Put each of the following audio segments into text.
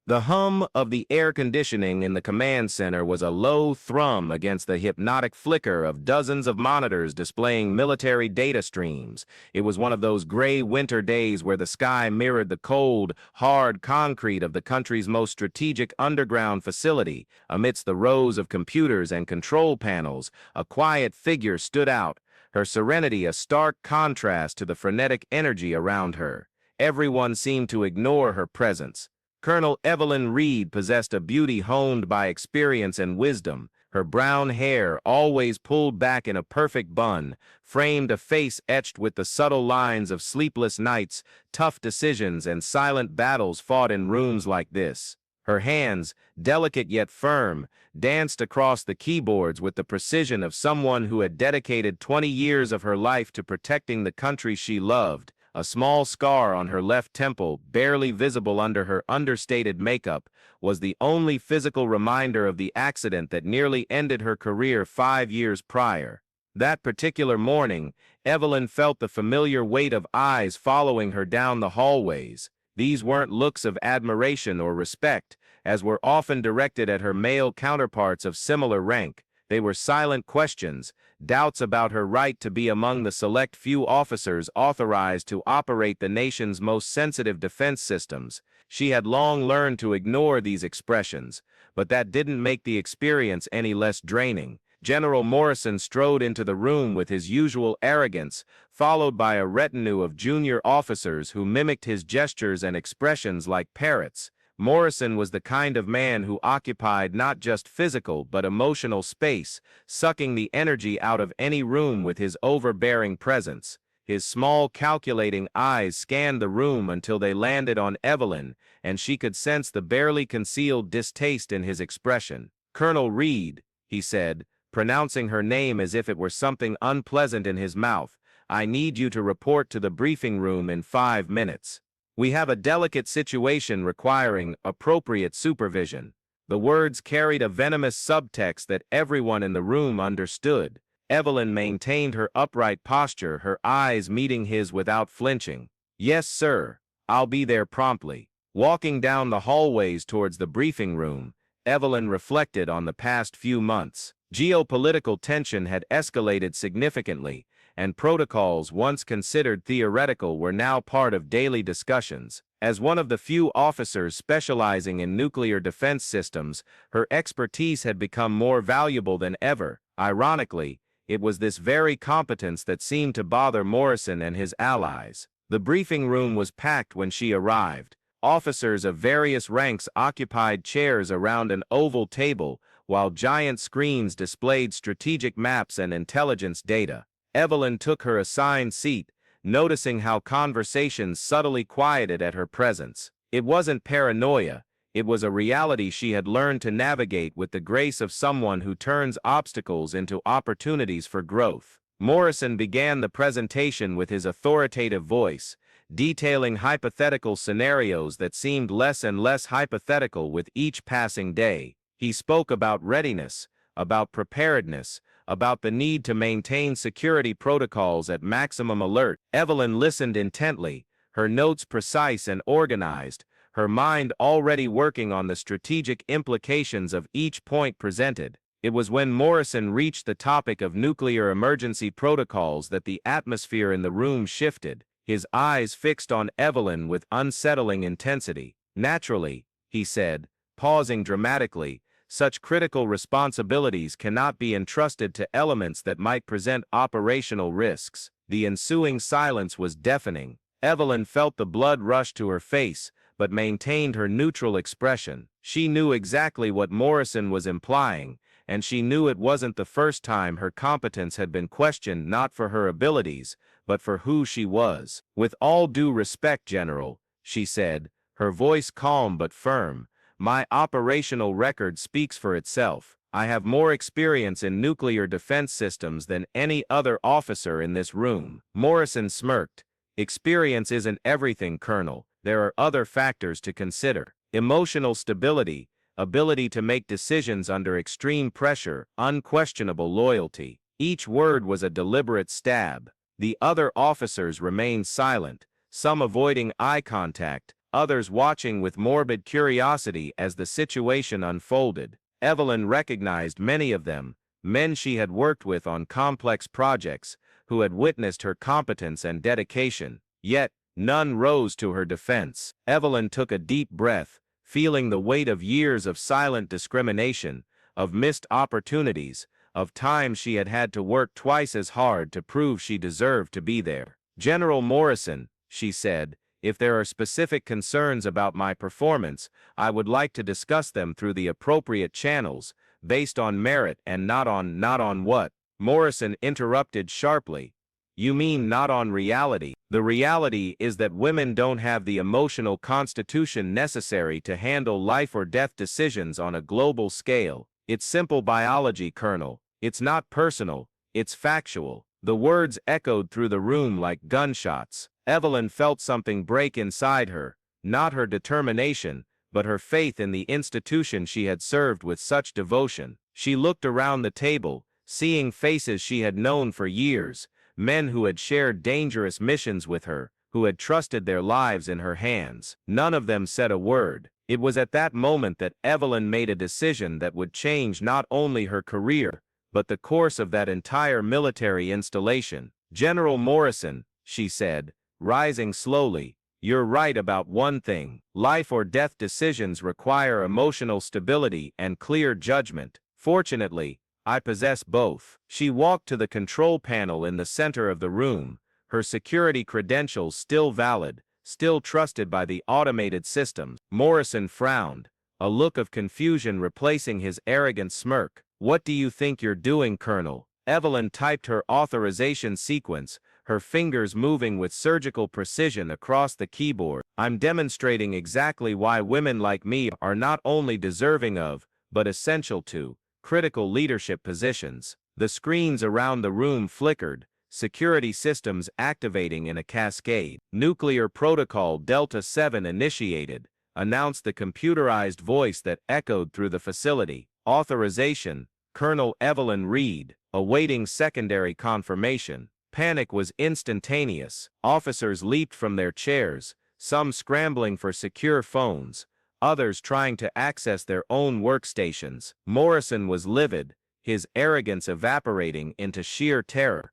The hum of the air conditioning in the command center was a low thrum against the hypnotic flicker of dozens of monitors displaying military data streams. It was one of those gray winter days where the sky mirrored the cold, hard concrete of the country's most strategic underground facility. Amidst the rows of computers and control panels, a quiet figure stood out, her serenity a stark contrast to the frenetic energy around her. Everyone seemed to ignore her presence. Colonel Evelyn Reed possessed a beauty honed by experience and wisdom. Her brown hair, always pulled back in a perfect bun, framed a face etched with the subtle lines of sleepless nights, tough decisions, and silent battles fought in rooms like this. Her hands, delicate yet firm, danced across the keyboards with the precision of someone who had dedicated 20 years of her life to protecting the country she loved. A small scar on her left temple, barely visible under her understated makeup, was the only physical reminder of the accident that nearly ended her career 5 years prior. That particular morning, Evelyn felt the familiar weight of eyes following her down the hallways. These weren't looks of admiration or respect, as were often directed at her male counterparts of similar rank. They were silent questions, doubts about her right to be among the select few officers authorized to operate the nation's most sensitive defense systems. She had long learned to ignore these expressions, but that didn't make the experience any less draining. General Morrison strode into the room with his usual arrogance, followed by a retinue of junior officers who mimicked his gestures and expressions like parrots. Morrison was the kind of man who occupied not just physical but emotional space, sucking the energy out of any room with his overbearing presence. His small, calculating eyes scanned the room until they landed on Evelyn, and she could sense the barely concealed distaste in his expression. "Colonel Reed," he said, pronouncing her name as if it were something unpleasant in his mouth, "I need you to report to the briefing room in 5 minutes. We have a delicate situation requiring appropriate supervision." The words carried a venomous subtext that everyone in the room understood. Evelyn maintained her upright posture, her eyes meeting his without flinching. "Yes, sir. I'll be there promptly." Walking down the hallways towards the briefing room, Evelyn reflected on the past few months. Geopolitical tension had escalated significantly, and protocols once considered theoretical were now part of daily discussions. As one of the few officers specializing in nuclear defense systems, her expertise had become more valuable than ever. Ironically, it was this very competence that seemed to bother Morrison and his allies. The briefing room was packed when she arrived. Officers of various ranks occupied chairs around an oval table, while giant screens displayed strategic maps and intelligence data. Evelyn took her assigned seat, noticing how conversations subtly quieted at her presence. It wasn't paranoia, it was a reality she had learned to navigate with the grace of someone who turns obstacles into opportunities for growth. Morrison began the presentation with his authoritative voice, detailing hypothetical scenarios that seemed less and less hypothetical with each passing day. He spoke about readiness, about preparedness, about the need to maintain security protocols at maximum alert. Evelyn listened intently, her notes precise and organized, her mind already working on the strategic implications of each point presented. It was when Morrison reached the topic of nuclear emergency protocols that the atmosphere in the room shifted, his eyes fixed on Evelyn with unsettling intensity. "Naturally," he said, pausing dramatically, "such critical responsibilities cannot be entrusted to elements that might present operational risks." The ensuing silence was deafening. Evelyn felt the blood rush to her face, but maintained her neutral expression. She knew exactly what Morrison was implying, and she knew it wasn't the first time her competence had been questioned, not for her abilities, but for who she was. "With all due respect, General," she said, her voice calm but firm, "my operational record speaks for itself. I have more experience in nuclear defense systems than any other officer in this room." Morrison smirked. "Experience isn't everything, Colonel. There are other factors to consider. Emotional stability, ability to make decisions under extreme pressure, unquestionable loyalty." Each word was a deliberate stab. The other officers remained silent, some avoiding eye contact, others watching with morbid curiosity as the situation unfolded. Evelyn recognized many of them, men she had worked with on complex projects, who had witnessed her competence and dedication. Yet, none rose to her defense. Evelyn took a deep breath, feeling the weight of years of silent discrimination, of missed opportunities, of times she had had to work twice as hard to prove she deserved to be there. "General Morrison," she said, "if there are specific concerns about my performance, I would like to discuss them through the appropriate channels, based on merit and not on what?" Morrison interrupted sharply. "You mean not on reality? The reality is that women don't have the emotional constitution necessary to handle life or death decisions on a global scale. It's simple biology, Colonel. It's not personal, it's factual." The words echoed through the room like gunshots. Evelyn felt something break inside her, not her determination, but her faith in the institution she had served with such devotion. She looked around the table, seeing faces she had known for years, men who had shared dangerous missions with her, who had trusted their lives in her hands. None of them said a word. It was at that moment that Evelyn made a decision that would change not only her career, but the course of that entire military installation. "General Morrison," she said, rising slowly, "you're right about one thing. Life or death decisions require emotional stability and clear judgment. Fortunately, I possess both." She walked to the control panel in the center of the room, her security credentials still valid, still trusted by the automated systems. Morrison frowned, a look of confusion replacing his arrogant smirk. "What do you think you're doing, Colonel?" Evelyn typed her authorization sequence, her fingers moving with surgical precision across the keyboard. "I'm demonstrating exactly why women like me are not only deserving of, but essential to, critical leadership positions." The screens around the room flickered, security systems activating in a cascade. "Nuclear Protocol Delta 7 initiated," announced the computerized voice that echoed through the facility. "Authorization, Colonel Evelyn Reed, awaiting secondary confirmation." Panic was instantaneous. Officers leaped from their chairs, some scrambling for secure phones, others trying to access their own workstations. Morrison was livid, his arrogance evaporating into sheer terror.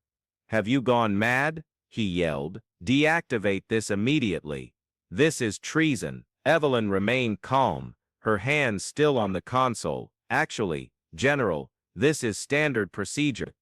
"Have you gone mad?" he yelled. "Deactivate this immediately. This is treason." Evelyn remained calm, her hands still on the console. "Actually, General, this is standard procedure.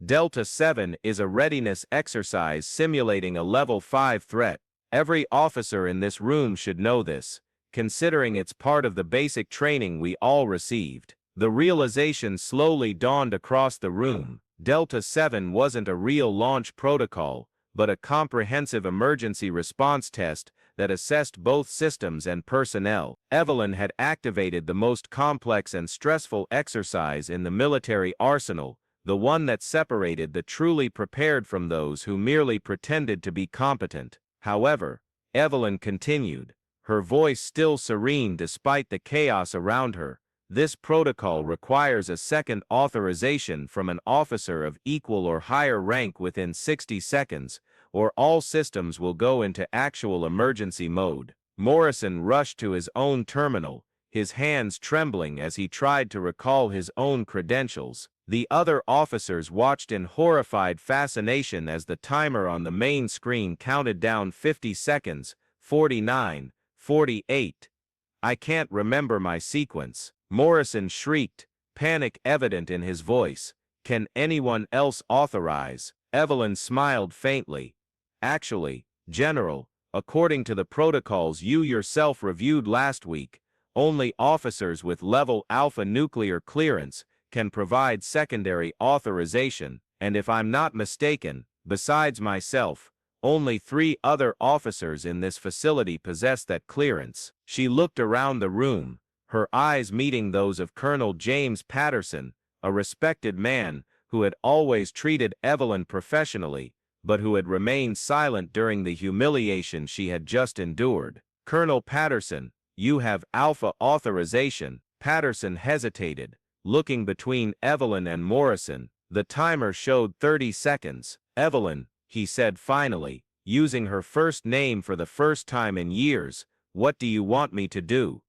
Delta 7 is a readiness exercise simulating a level 5 threat. Every officer in this room should know this, considering it's part of the basic training we all received." The realization slowly dawned across the room. Delta 7 wasn't a real launch protocol, but a comprehensive emergency response test that assessed both systems and personnel. Evelyn had activated the most complex and stressful exercise in the military arsenal, the one that separated the truly prepared from those who merely pretended to be competent. However, Evelyn continued, her voice still serene despite the chaos around her, "This protocol requires a second authorization from an officer of equal or higher rank within 60 seconds, or all systems will go into actual emergency mode." Morrison rushed to his own terminal, his hands trembling as he tried to recall his own credentials. The other officers watched in horrified fascination as the timer on the main screen counted down 50 seconds, 49, 48. "I can't remember my sequence," Morrison shrieked, panic evident in his voice. "Can anyone else authorize?" Evelyn smiled faintly. "Actually, General, according to the protocols you yourself reviewed last week, only officers with level Alpha nuclear clearance can provide secondary authorization, and if I'm not mistaken, besides myself, only 3 other officers in this facility possess that clearance." She looked around the room, her eyes meeting those of Colonel James Patterson, a respected man who had always treated Evelyn professionally, but who had remained silent during the humiliation she had just endured. "Colonel Patterson, you have Alpha authorization." Patterson hesitated, looking between Evelyn and Morrison. The timer showed 30 seconds. "Evelyn," he said finally, using her first name for the first time in years, "What do you want me to do?"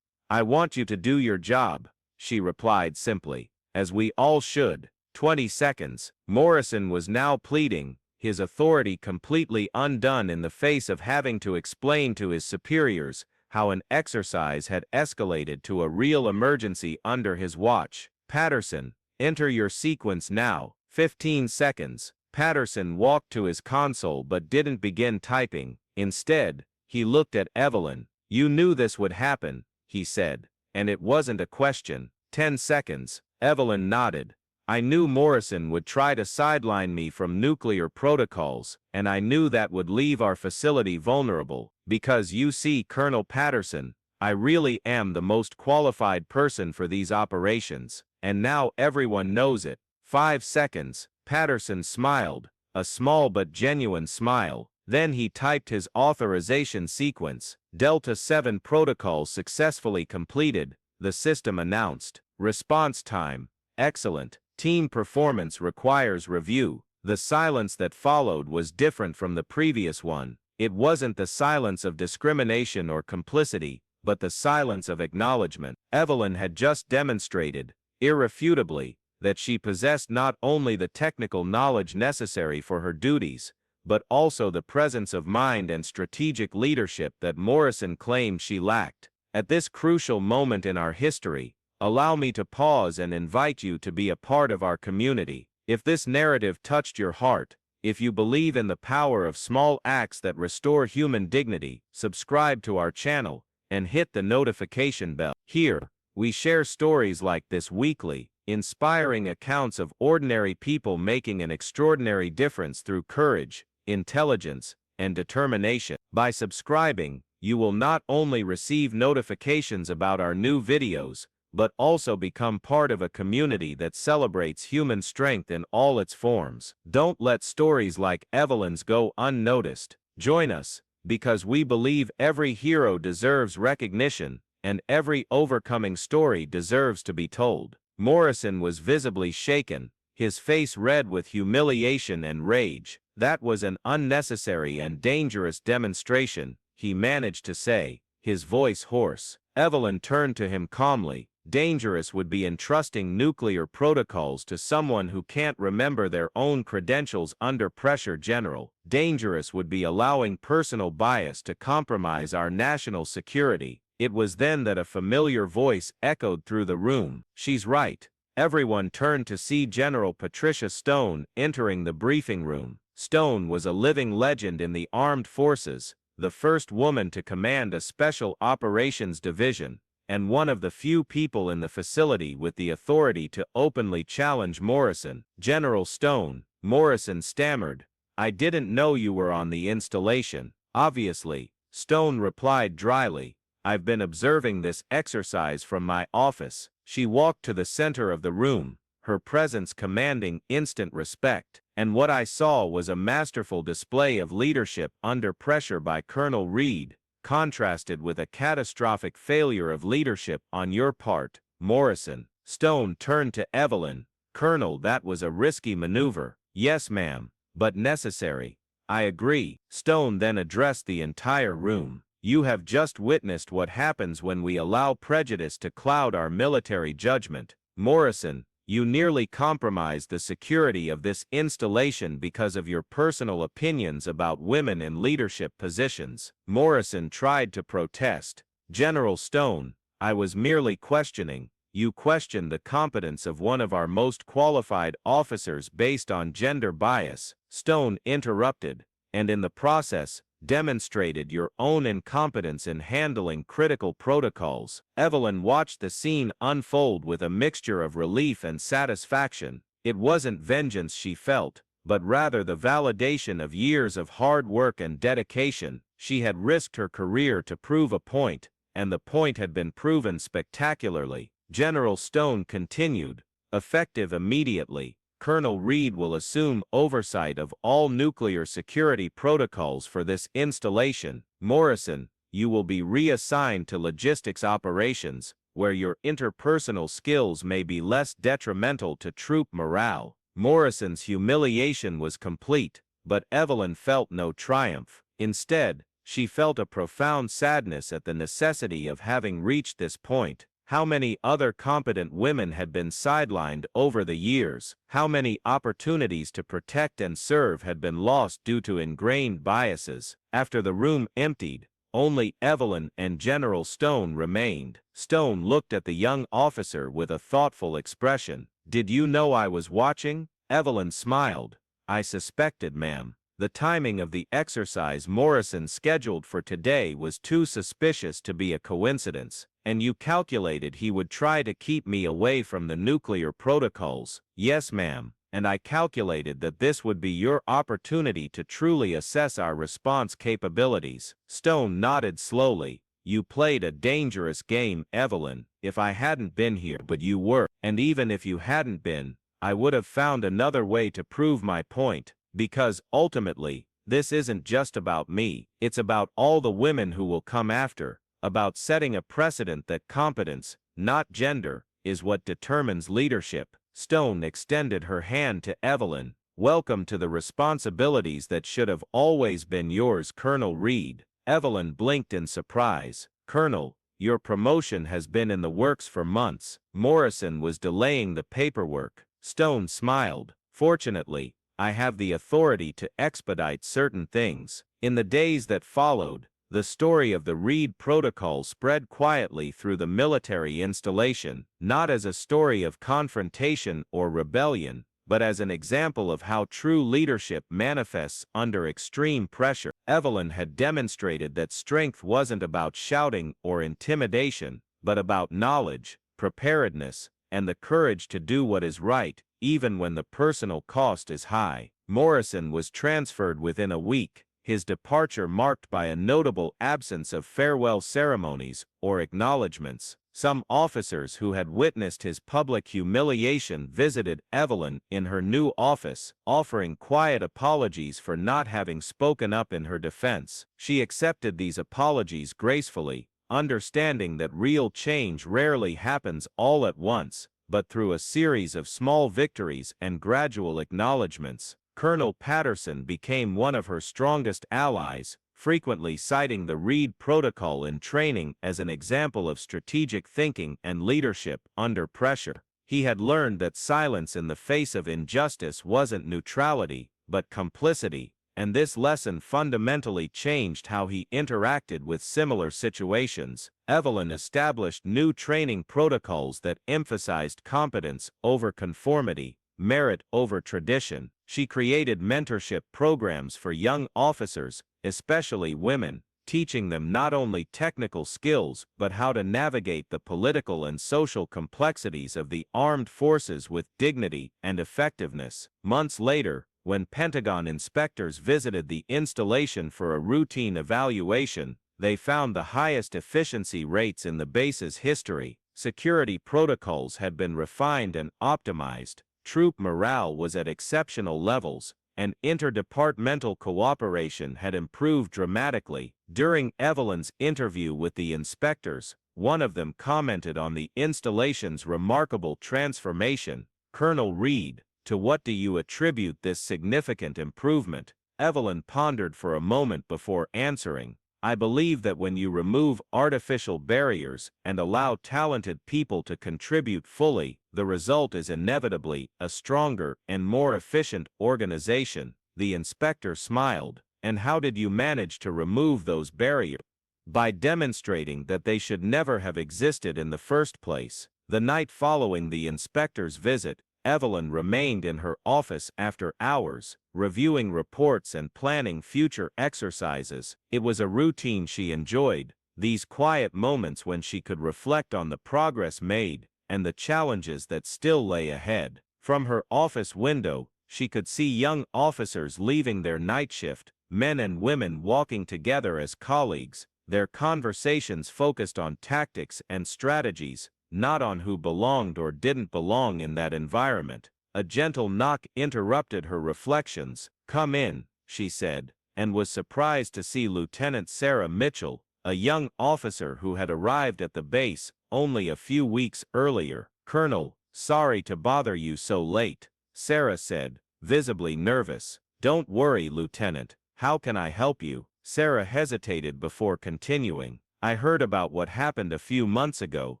"I want you to do your job," she replied simply, "as we all should." 20 seconds. Morrison was now pleading, his authority completely undone in the face of having to explain to his superiors how an exercise had escalated to a real emergency under his watch. "Patterson, enter your sequence now." 15 seconds. Patterson walked to his console but didn't begin typing. Instead, he looked at Evelyn. "You knew this would happen," he said, "and it wasn't a question." 10 seconds. Evelyn nodded. "I knew Morrison would try to sideline me from nuclear protocols, and I knew that would leave our facility vulnerable, because you see, Colonel Patterson, I really am the most qualified person for these operations, and now everyone knows it." 5 seconds. Patterson smiled, a small but genuine smile. Then he typed his authorization sequence. "Delta 7 protocol successfully completed," the system announced. "Response time, excellent. Team performance requires review." The silence that followed was different from the previous one. It wasn't the silence of discrimination or complicity, but the silence of acknowledgement. Evelyn had just demonstrated, irrefutably, that she possessed not only the technical knowledge necessary for her duties, but also the presence of mind and strategic leadership that Morrison claimed she lacked. At this crucial moment in our history, allow me to pause and invite you to be a part of our community. If this narrative touched your heart, if you believe in the power of small acts that restore human dignity, subscribe to our channel and hit the notification bell. Here, we share stories like this weekly, inspiring accounts of ordinary people making an extraordinary difference through courage, intelligence, and determination. By subscribing, you will not only receive notifications about our new videos, but also become part of a community that celebrates human strength in all its forms. Don't let stories like Evelyn's go unnoticed. Join us, because we believe every hero deserves recognition, and every overcoming story deserves to be told. Morrison was visibly shaken, his face red with humiliation and rage. "That was an unnecessary and dangerous demonstration," he managed to say, his voice hoarse. Evelyn turned to him calmly. "Dangerous would be entrusting nuclear protocols to someone who can't remember their own credentials under pressure, General. Dangerous would be allowing personal bias to compromise our national security." It was then that a familiar voice echoed through the room. "She's right." Everyone turned to see General Patricia Stone entering the briefing room. Stone was a living legend in the armed forces, the first woman to command a special operations division, and one of the few people in the facility with the authority to openly challenge Morrison. "General Stone," Morrison stammered, "I didn't know you were on the installation." "Obviously," Stone replied dryly, "I've been observing this exercise from my office." She walked to the center of the room, her presence commanding instant respect, and what I saw was a masterful display of leadership under pressure by Colonel Reed, contrasted with a catastrophic failure of leadership on your part, Morrison. Stone turned to Evelyn. "Colonel, that was a risky maneuver." "Yes, ma'am, but necessary." "I agree." Stone then addressed the entire room. "You have just witnessed what happens when we allow prejudice to cloud our military judgment. Morrison, you nearly compromised the security of this installation because of your personal opinions about women in leadership positions." Morrison tried to protest. "General Stone, I was merely questioning. You questioned the competence of one of our most qualified officers based on gender bias," Stone interrupted, "and in the process, demonstrated your own incompetence in handling critical protocols." Evelyn watched the scene unfold with a mixture of relief and satisfaction. It wasn't vengeance she felt, but rather the validation of years of hard work and dedication. She had risked her career to prove a point, and the point had been proven spectacularly. General Stone continued, "Effective immediately, Colonel Reed will assume oversight of all nuclear security protocols for this installation. Morrison, you will be reassigned to logistics operations, where your interpersonal skills may be less detrimental to troop morale." Morrison's humiliation was complete, but Evelyn felt no triumph. Instead, She felt a profound sadness at the necessity of having reached this point. How many other competent women had been sidelined over the years? How many opportunities to protect and serve had been lost due to ingrained biases? After the room emptied, only Evelyn and General Stone remained. Stone looked at the young officer with a thoughtful expression. "Did you know I was watching?" Evelyn smiled. "I suspected, ma'am. The timing of the exercise Morrison scheduled for today was too suspicious to be a coincidence, and you calculated he would try to keep me away from the nuclear protocols." "Yes, ma'am, and I calculated that this would be your opportunity to truly assess our response capabilities." Stone nodded slowly. "You played a dangerous game, Evelyn. If I hadn't been here, but you were, and even if you hadn't been, I would have found another way to prove my point. Because, ultimately, this isn't just about me, it's about all the women who will come after, about setting a precedent that competence, not gender, is what determines leadership." Stone extended her hand to Evelyn. "Welcome to the responsibilities that should have always been yours, Colonel Reed." Evelyn blinked in surprise. "Colonel, your promotion has been in the works for months." Morrison was delaying the paperwork. Stone smiled. "Fortunately, I have the authority to expedite certain things." In the days that followed, the story of the Reed Protocol spread quietly through the military installation, not as a story of confrontation or rebellion, but as an example of how true leadership manifests under extreme pressure. Evelyn had demonstrated that strength wasn't about shouting or intimidation, but about knowledge, preparedness, and the courage to do what is right, even when the personal cost is high. Morrison was transferred within a week, his departure marked by a notable absence of farewell ceremonies or acknowledgments. Some officers who had witnessed his public humiliation visited Evelyn in her new office, offering quiet apologies for not having spoken up in her defense. She accepted these apologies gracefully, understanding that real change rarely happens all at once, but through a series of small victories and gradual acknowledgments. Colonel Patterson became one of her strongest allies, frequently citing the Reed Protocol in training as an example of strategic thinking and leadership under pressure. He had learned that silence in the face of injustice wasn't neutrality, but complicity, and this lesson fundamentally changed how he interacted with similar situations. Evelyn established new training protocols that emphasized competence over conformity, merit over tradition. She created mentorship programs for young officers, especially women, teaching them not only technical skills but how to navigate the political and social complexities of the armed forces with dignity and effectiveness. Months later, when Pentagon inspectors visited the installation for a routine evaluation, they found the highest efficiency rates in the base's history. Security protocols had been refined and optimized, troop morale was at exceptional levels, and interdepartmental cooperation had improved dramatically. During Evelyn's interview with the inspectors, one of them commented on the installation's remarkable transformation. "Colonel Reed, to what do you attribute this significant improvement?" Evelyn pondered for a moment before answering. "I believe that when you remove artificial barriers and allow talented people to contribute fully, the result is inevitably a stronger and more efficient organization." The inspector smiled. "And how did you manage to remove those barriers?" "By demonstrating that they should never have existed in the first place." The night following the inspector's visit, Evelyn remained in her office after hours, reviewing reports and planning future exercises. It was a routine she enjoyed, these quiet moments when she could reflect on the progress made and the challenges that still lay ahead. From her office window, she could see young officers leaving their night shift, men and women walking together as colleagues, their conversations focused on tactics and strategies, not on who belonged or didn't belong in that environment. A gentle knock interrupted her reflections. "Come in," she said, and was surprised to see Lieutenant Sarah Mitchell, a young officer who had arrived at the base only a few weeks earlier. "Colonel, sorry to bother you so late," Sarah said, visibly nervous. "Don't worry, Lieutenant. How can I help you?" Sarah hesitated before continuing. I heard about what happened a few months ago,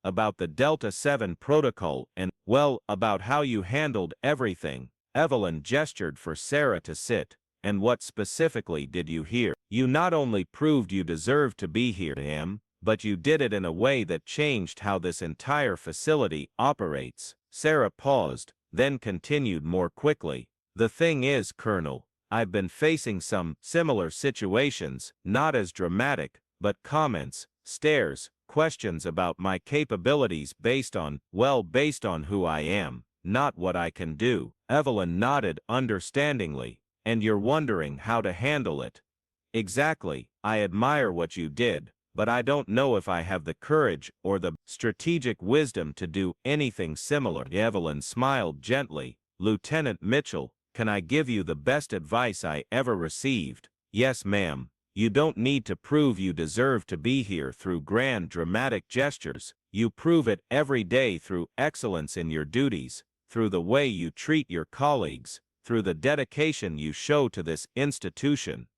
about the Delta 7 protocol and, well, about how you handled everything. Evelyn gestured for Sarah to sit. And what specifically did you hear? You not only proved you deserved to be here, Em, but you did it in a way that changed how this entire facility operates. Sarah paused, then continued more quickly. The thing is, Colonel, I've been facing some similar situations, not as dramatic, but comments, stares, questions about my capabilities based on who I am, not what I can do. Evelyn nodded understandingly. And you're wondering how to handle it. Exactly. I admire what you did, but I don't know if I have the courage or the strategic wisdom to do anything similar. Evelyn smiled gently. Lieutenant Mitchell, can I give you the best advice I ever received? Yes, ma'am. You don't need to prove you deserve to be here through grand dramatic gestures. You prove it every day through excellence in your duties, through the way you treat your colleagues, through the dedication you show to this institution.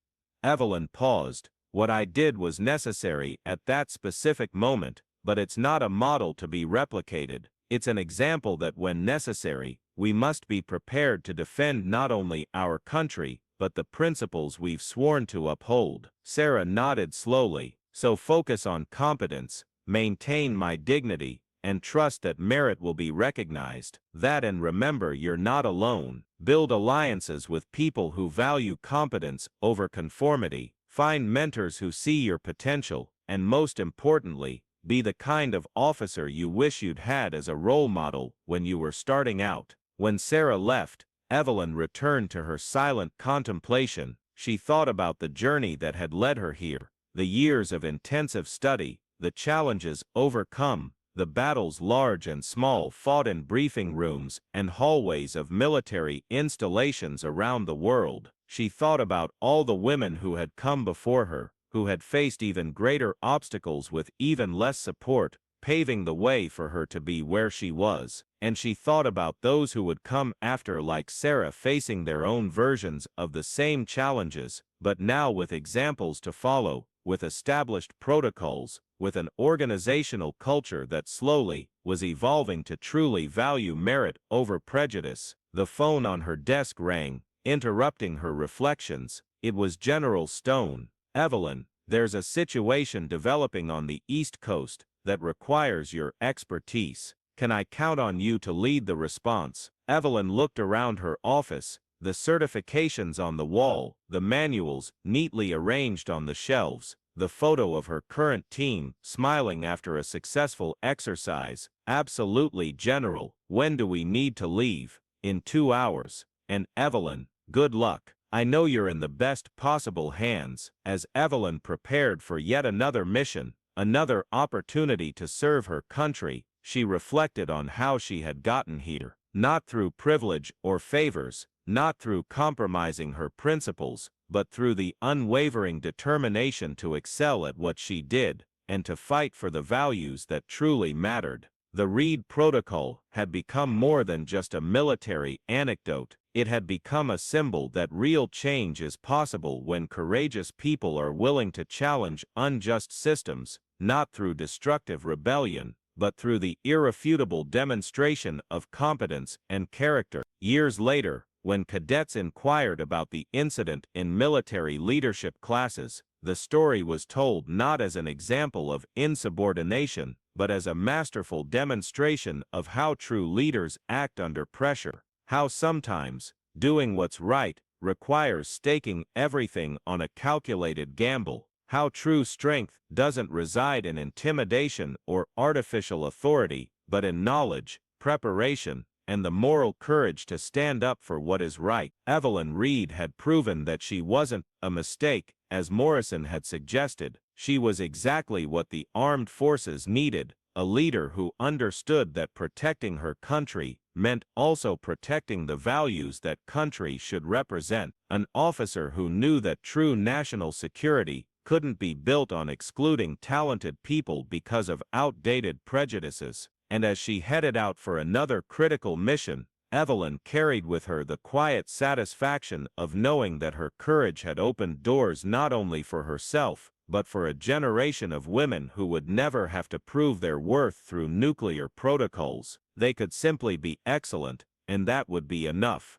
Evelyn paused. What I did was necessary at that specific moment, but it's not a model to be replicated. It's an example that when necessary, we must be prepared to defend not only our country, but the principles we've sworn to uphold. Sarah nodded slowly. So focus on competence, maintain my dignity, and trust that merit will be recognized. That, and remember you're not alone. Build alliances with people who value competence over conformity. Find mentors who see your potential, and most importantly, be the kind of officer you wish you'd had as a role model when you were starting out. When Sarah left, Evelyn returned to her silent contemplation. She thought about the journey that had led her here, the years of intensive study, the challenges overcome, the battles large and small fought in briefing rooms and hallways of military installations around the world. She thought about all the women who had come before her, who had faced even greater obstacles with even less support, paving the way for her to be where she was. And she thought about those who would come after, like Sarah, facing their own versions of the same challenges, but now with examples to follow, with established protocols, with an organizational culture that slowly was evolving to truly value merit over prejudice. The phone on her desk rang, interrupting her reflections. It was General Stone. Evelyn, there's a situation developing on the East Coast that requires your expertise. Can I count on you to lead the response? Evelyn looked around her office, the certifications on the wall, the manuals neatly arranged on the shelves, the photo of her current team smiling after a successful exercise. Absolutely, General. When do we need to leave? In 2 hours. And Evelyn, good luck. I know you're in the best possible hands. As Evelyn prepared for yet another mission, another opportunity to serve her country, she reflected on how she had gotten here. Not through privilege or favors, not through compromising her principles, but through the unwavering determination to excel at what she did, and to fight for the values that truly mattered. The Reed Protocol had become more than just a military anecdote. It had become a symbol that real change is possible when courageous people are willing to challenge unjust systems, not through destructive rebellion, but through the irrefutable demonstration of competence and character. Years later, when cadets inquired about the incident in military leadership classes, the story was told not as an example of insubordination, but as a masterful demonstration of how true leaders act under pressure, how sometimes doing what's right requires staking everything on a calculated gamble, how true strength doesn't reside in intimidation or artificial authority, but in knowledge, preparation, and the moral courage to stand up for what is right. Evelyn Reed had proven that she wasn't a mistake, as Morrison had suggested. She was exactly what the armed forces needed, a leader who understood that protecting her country meant also protecting the values that country should represent, an officer who knew that true national security couldn't be built on excluding talented people because of outdated prejudices. And as she headed out for another critical mission, Evelyn carried with her the quiet satisfaction of knowing that her courage had opened doors not only for herself, but for a generation of women who would never have to prove their worth through nuclear protocols. They could simply be excellent, and that would be enough.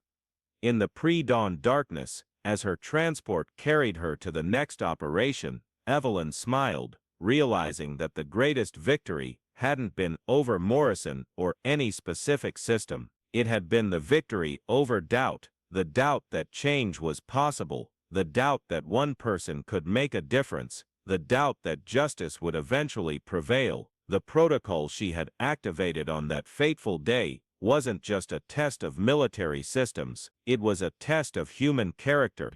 In the pre-dawn darkness, as her transport carried her to the next operation, Evelyn smiled, realizing that the greatest victory hadn't been over Morrison or any specific system. It had been the victory over doubt, the doubt that change was possible, the doubt that one person could make a difference, the doubt that justice would eventually prevail. The protocol she had activated on that fateful day wasn't just a test of military systems, it was a test of human character.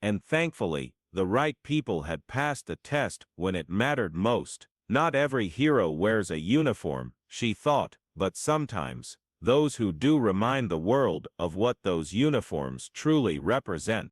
And thankfully, the right people had passed the test when it mattered most. Not every hero wears a uniform, she thought, but sometimes, those who do remind the world of what those uniforms truly represent.